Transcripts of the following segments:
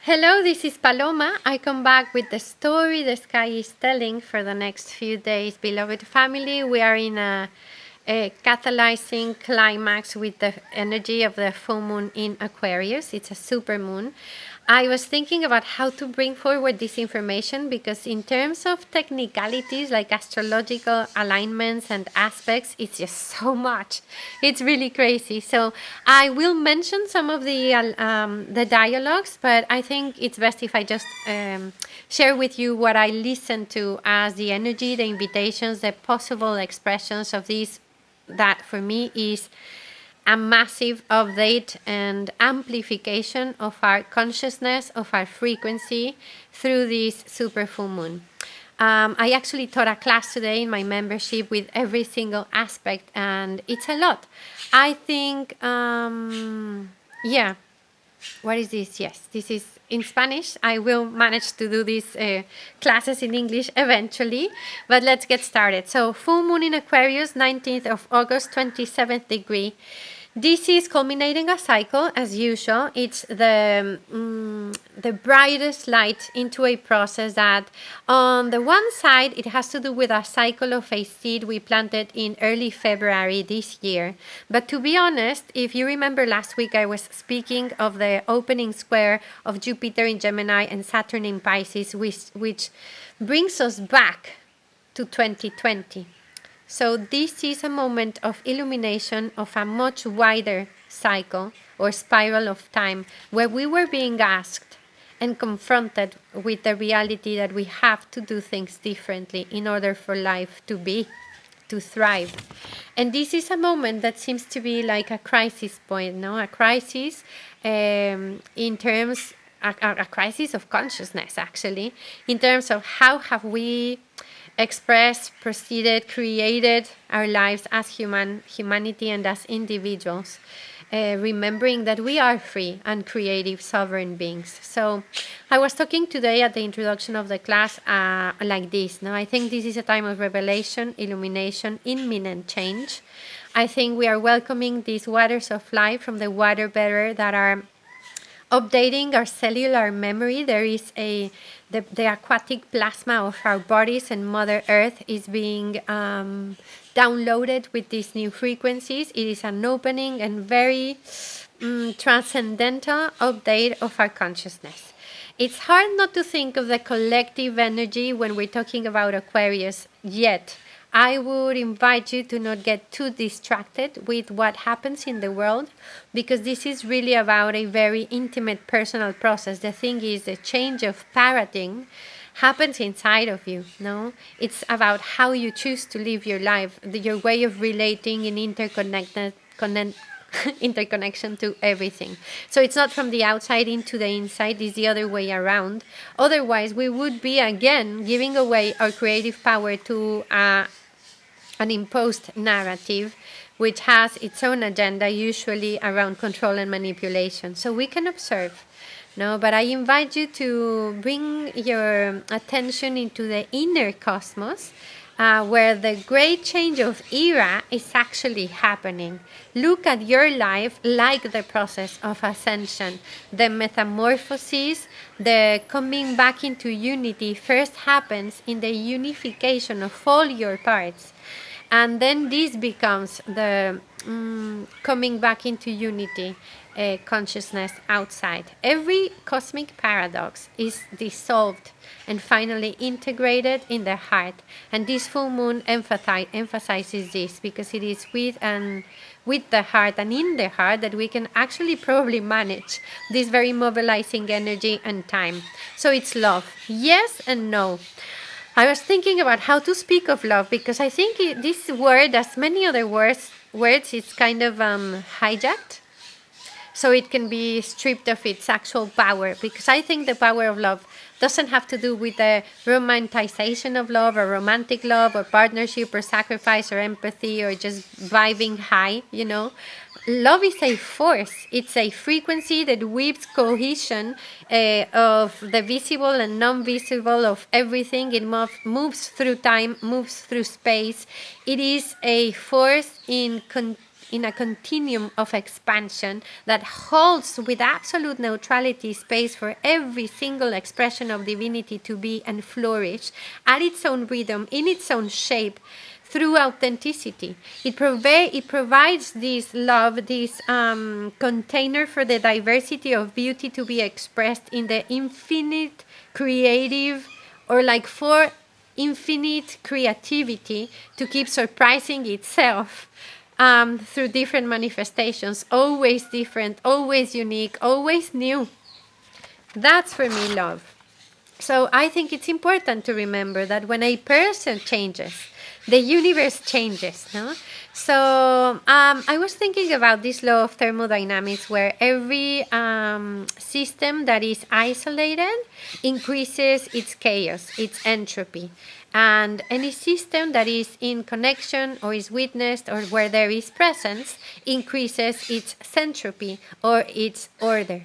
Hello, this is Paloma. I come back with the story the sky is telling for the next few days. Beloved family, we are in a catalyzing climax with the energy of the full moon in Aquarius. It's a super moon. I was thinking about how to bring forward this information because in terms of technicalities like astrological alignments and aspects, it's just so much. It's really crazy. So I will mention some of the dialogues, but I think it's best if I just share with you what I listen to as the energy, the invitations, the possible expressions of these. That for me is a massive update and amplification of our consciousness, of our frequency through this super full moon. I actually taught a class today in my membership with every single aspect, and it's a lot. I think, yeah. What is this? Yes, this is in Spanish. I will manage to do these classes in English eventually, but let's get started. So, full moon in Aquarius, 19th of August, 27th degree. This is culminating a cycle as usual. It's the brightest light into a process that on the one side it has to do with a cycle of a seed we planted in early February this year. But to be honest, if you remember last week I was speaking of the opening square of Jupiter in Gemini and Saturn in Pisces, which brings us back to 2020. So this is a moment of illumination of a much wider cycle or spiral of time where we were being asked and confronted with the reality that we have to do things differently in order for life to thrive. And this is a moment that seems to be like a crisis point, no? A crisis in terms, a crisis of consciousness actually, in terms of how have we expressed, proceeded, created our lives as humanity and as individuals, remembering that we are free and creative sovereign beings. So I was talking today at the introduction of the class like this. Now I think this is a time of revelation, illumination, imminent change. I think we are welcoming these waters of life from the water bearer that are updating our cellular memory. There is the aquatic plasma of our bodies and Mother Earth is being downloaded with these new frequencies. It is an opening and very transcendental update of our consciousness. It's hard not to think of the collective energy when we're talking about Aquarius, yet I would invite you to not get too distracted with what happens in the world, because this is really about a very intimate personal process. The thing is, the change of paradigm happens inside of you, no? It's about how you choose to live your life, your way of relating in interconnection to everything. So it's not from the outside into the inside, it's the other way around. Otherwise, we would be again giving away our creative power to an imposed narrative which has its own agenda, usually around control and manipulation. So we can observe. No, but I invite you to bring your attention into the inner cosmos, where the great change of era is actually happening. Look at your life like the process of ascension. The metamorphosis, the coming back into unity first happens in the unification of all your parts. And then this becomes the coming back into unity consciousness outside. Every cosmic paradox is dissolved and finally integrated in the heart. And this full moon emphasizes this, because it is with the heart and in the heart that we can actually probably manage this very mobilizing energy and time. So it's love. Yes and no. I was thinking about how to speak of love, because I think this word, as many other words, it's kind of hijacked. So it can be stripped of its actual power, because I think the power of love doesn't have to do with the romanticization of love or romantic love or partnership or sacrifice or empathy or just vibing high, you know. Love is a force. It's a frequency that weaves cohesion of the visible and non-visible of everything. It moves through time, moves through space. It is a force in in a continuum of expansion that holds with absolute neutrality space for every single expression of divinity to be and flourish at its own rhythm, in its own shape, through authenticity. It provides this love, this container for the diversity of beauty to be expressed in the infinite creative, or like for infinite creativity to keep surprising itself through different manifestations, always different, always unique, always new. That's for me love. So I think it's important to remember that when a person changes, the universe changes. No? So I was thinking about this law of thermodynamics, where every system that is isolated increases its chaos, its entropy. And any system that is in connection or is witnessed or where there is presence increases its centropy or its order.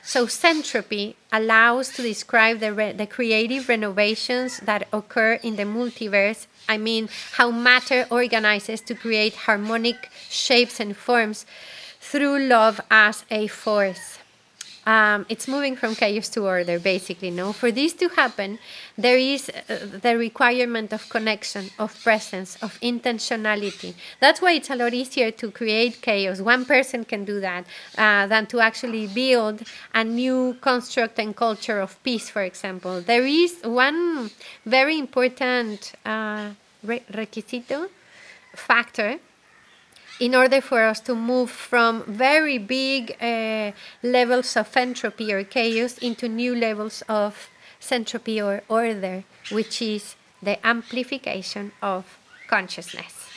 So centropy allows to describe the creative renovations that occur in the multiverse. I mean, how matter organizes to create harmonic shapes and forms through love as a force. It's moving from chaos to order, basically. No, for this to happen, there is the requirement of connection, of presence, of intentionality. That's why it's a lot easier to create chaos. One person can do that than to actually build a new construct and culture of peace, for example. There is one very important requisito, factor, in order for us to move from very big levels of entropy or chaos into new levels of centropy or order, which is the amplification of consciousness.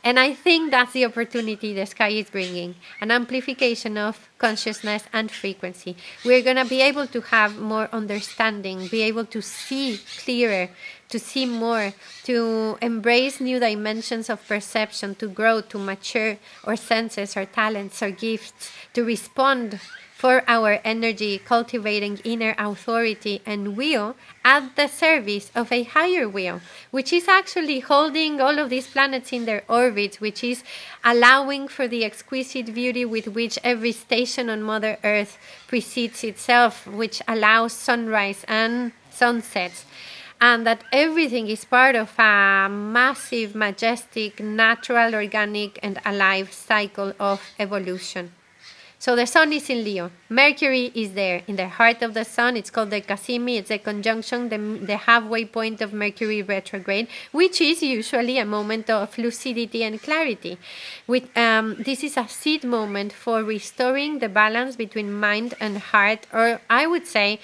And I think that's the opportunity the sky is bringing, an amplification of consciousness and frequency. We're going to be able to have more understanding, be able to see clearer, to see more, to embrace new dimensions of perception, to grow, to mature our senses, our talents, our gifts, to respond for our energy, cultivating inner authority and will at the service of a higher will, which is actually holding all of these planets in their orbits, which is allowing for the exquisite beauty with which every station on Mother Earth precedes itself, which allows sunrise and sunsets. And that everything is part of a massive, majestic, natural, organic, and alive cycle of evolution. So the sun is in Leo. Mercury is there in the heart of the sun. It's called the Cassimi. It's a conjunction, the halfway point of Mercury retrograde, which is usually a moment of lucidity and clarity. This is a seed moment for restoring the balance between mind and heart, or I would say,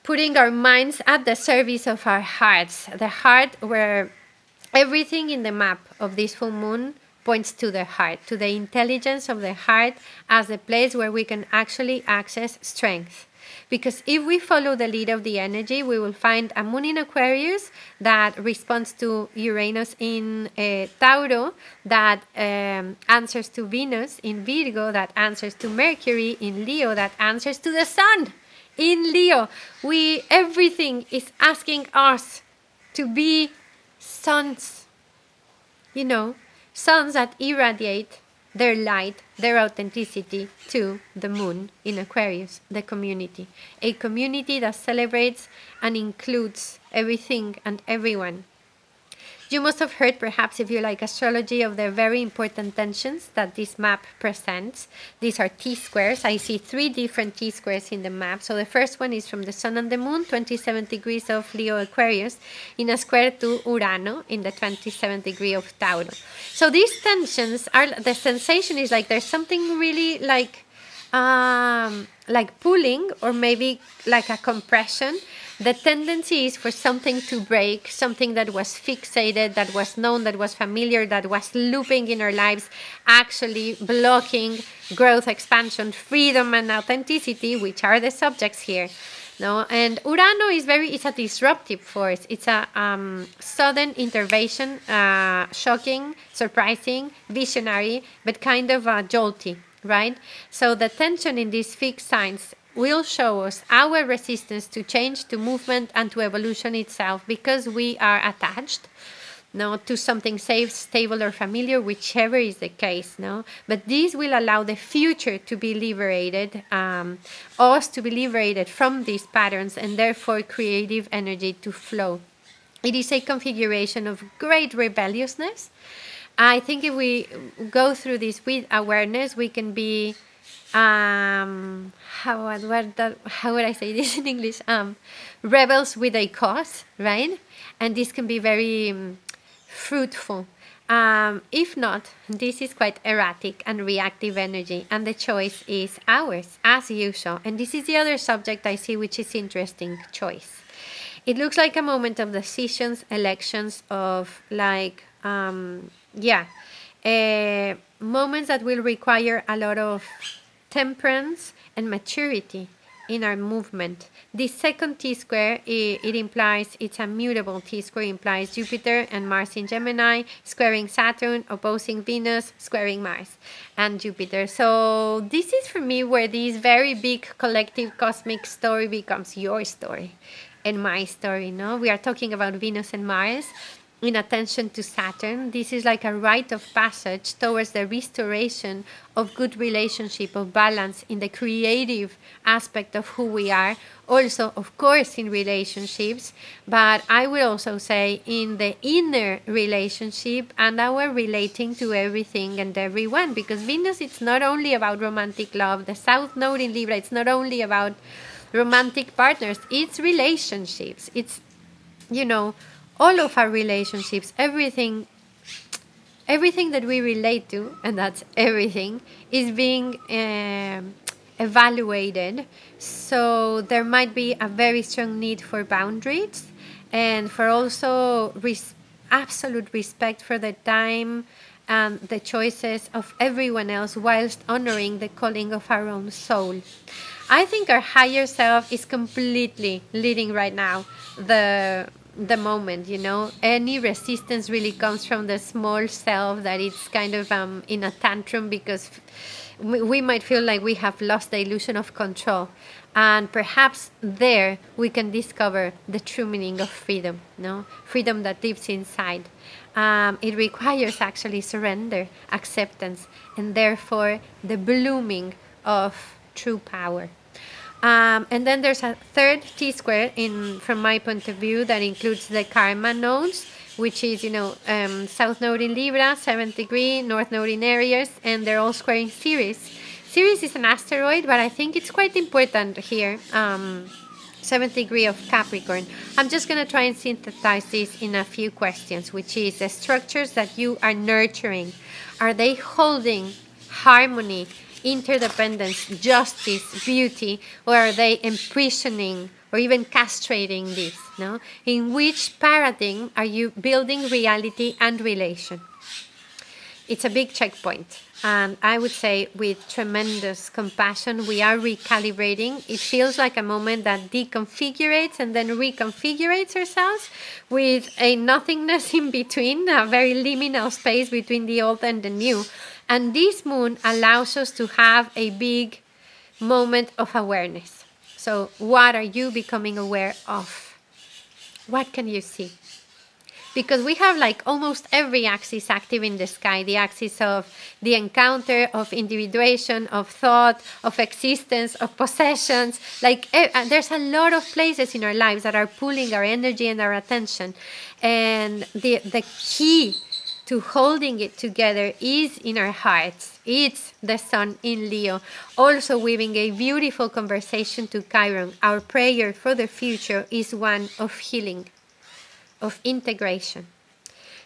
putting our minds at the service of our hearts. The heart, where everything in the map of this full moon points to the heart, to the intelligence of the heart as the place where we can actually access strength. Because if we follow the lead of the energy, we will find a moon in Aquarius that responds to Uranus in Tauro, that answers to Venus in Virgo, that answers to Mercury in Leo, that answers to the sun in Leo. Everything is asking us to be suns, suns that irradiate their light, their authenticity to the moon in Aquarius, the community. A community that celebrates and includes everything and everyone. You must have heard, perhaps, if you like astrology, of the very important tensions that this map presents. These are T-squares. I see 3 different T-squares in the map. So the first one is from the Sun and the Moon, 27 degrees of Leo Aquarius, in a square to Urano in the 27th degree of Tauro. So these tensions are, the sensation is like there's something really like pulling, or maybe like a compression. The tendency is for something to break, something that was fixated, that was known, that was familiar, that was looping in our lives, actually blocking growth, expansion, freedom, and authenticity, which are the subjects here. No, and Urano is it's a disruptive force. It's a sudden intervention, shocking, surprising, visionary, but kind of jolty, right? So the tension in these fixed signs will show us our resistance to change, to movement, and to evolution itself, because we are attached. no, to something safe, stable, or familiar, whichever is the case, no. But this will allow the future to be liberated, us to be liberated from these patterns, and therefore creative energy to flow. It is a configuration of great rebelliousness. I think if we go through this with awareness, we can be how would I say this in English? Rebels with a cause, right? And this can be very fruitful. If not, this is quite erratic and reactive energy, and the choice is ours, as usual. And this is the other subject I see, which is interesting: choice. It looks like a moment of decisions, elections, of like, moments that will require a lot of temperance and maturity in our movement. The second T-square, it implies, it's a mutable T-square, implies Jupiter and Mars in Gemini, squaring Saturn, opposing Venus, squaring Mars and Jupiter. So this is for me where this very big collective cosmic story becomes your story and my story, no? We are talking about Venus and Mars in attention to Saturn. This is like a rite of passage towards the restoration of good relationship, of balance in the creative aspect of who we are. Also, of course, in relationships, but I will also say in the inner relationship and our relating to everything and everyone, because Venus, it's not only about romantic love. The South Node in Libra, it's not only about romantic partners, it's relationships. It's, all of our relationships, everything that we relate to, and that's everything, is being evaluated. So there might be a very strong need for boundaries and for also absolute respect for the time and the choices of everyone else, whilst honoring the calling of our own soul. I think our higher self is completely leading right now the moment, any resistance really comes from the small self that it's kind of in a tantrum, because we might feel like we have lost the illusion of control, and perhaps there we can discover the true meaning of freedom, freedom that lives inside. It requires actually surrender, acceptance, and therefore the blooming of true power. And then there's a third T-square from my point of view that includes the karma nodes, which is, South Node in Libra, 7th degree, North Node in Aries, and they're all squaring Ceres. Ceres is an asteroid, but I think it's quite important here. 7th degree of Capricorn. I'm just going to try and synthesize this in a few questions, which is the structures that you are nurturing. Are they holding harmony, interdependence, justice, beauty, or are they imprisoning or even castrating this? In which paradigm are you building reality and relation? It's a big checkpoint, and I would say with tremendous compassion we are recalibrating. It feels like a moment that deconfigurates and then reconfigurates ourselves, with a nothingness in between, a very liminal space between the old and the new. And this moon allows us to have a big moment of awareness. So what are you becoming aware of? What can you see? Because we have like almost every axis active in the sky. The axis of the encounter, of individuation, of thought, of existence, of possessions. There's a lot of places in our lives that are pulling our energy and our attention. And the key to holding it together is in our hearts. It's the sun in Leo, also weaving a beautiful conversation to Chiron. Our prayer for the future is one of healing, of integration.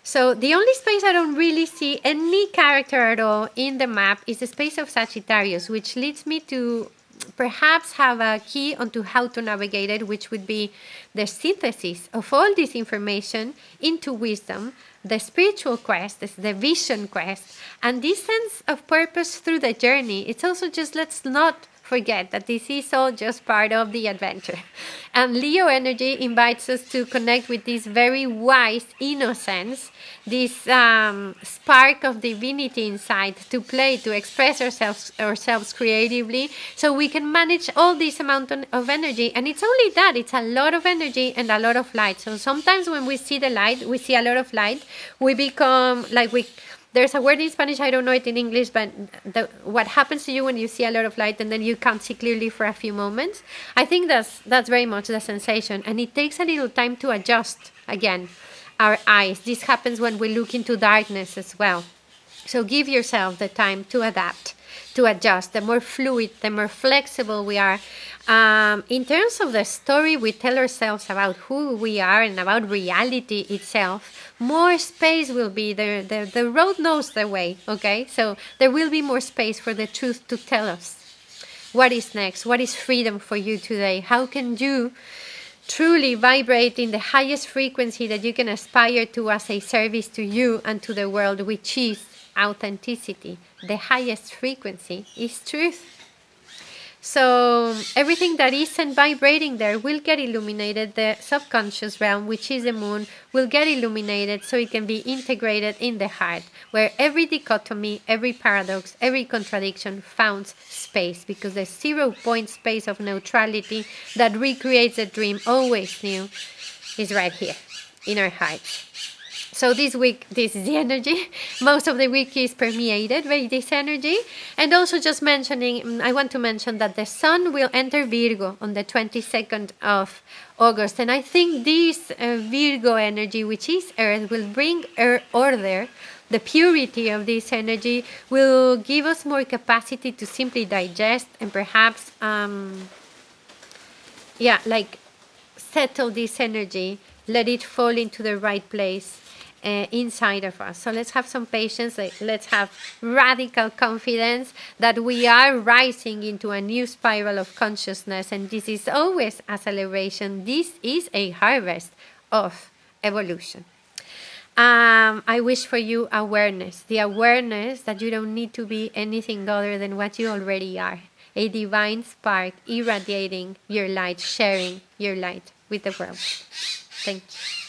So the only space I don't really see any character at all in the map is the space of Sagittarius, which leads me to perhaps have a key onto how to navigate it, which would be the synthesis of all this information into wisdom, the spiritual quest, the vision quest, and this sense of purpose through the journey. It's also just, let's not forget that this is all just part of the adventure. And Leo energy invites us to connect with this very wise innocence, this spark of divinity inside, to play, to express ourselves creatively, so we can manage all this amount of energy. And it's only that, it's a lot of energy and a lot of light. So sometimes when we see the light, we see a lot of light, we become like there's a word in Spanish, I don't know it in English, but what happens to you when you see a lot of light and then you can't see clearly for a few moments? I think that's very much the sensation. And it takes a little time to adjust, again, our eyes. This happens when we look into darkness as well. So give yourself the time to adapt, to adjust. The more fluid, the more flexible we are. In terms of the story we tell ourselves about who we are and about reality itself, more space will be there. The road knows the way, okay? So there will be more space for the truth to tell us what is next, what is freedom for you today. How can you truly vibrate in the highest frequency that you can aspire to as a service to you and to the world, which is authenticity. The highest frequency is truth. So everything that isn't vibrating there will get illuminated. The subconscious realm, which is the moon, will get illuminated so it can be integrated in the heart, where every dichotomy, every paradox, every contradiction finds space, because the 0-point space of neutrality that recreates the dream always knew is right here in our hearts. So this week, this is the energy. Most of the week is permeated by this energy. And also just mentioning, I want to mention that the sun will enter Virgo on the 22nd of August. And I think this Virgo energy, which is Earth, will bring order. The purity of this energy will give us more capacity to simply digest and perhaps, settle this energy, let it fall into the right place inside of us. So let's have some patience. Let's have radical confidence that we are rising into a new spiral of consciousness, and this is always a celebration. This is a harvest of evolution. I wish for you awareness, the awareness that you don't need to be anything other than what you already are, a divine spark irradiating your light, sharing your light with the world. Thank you.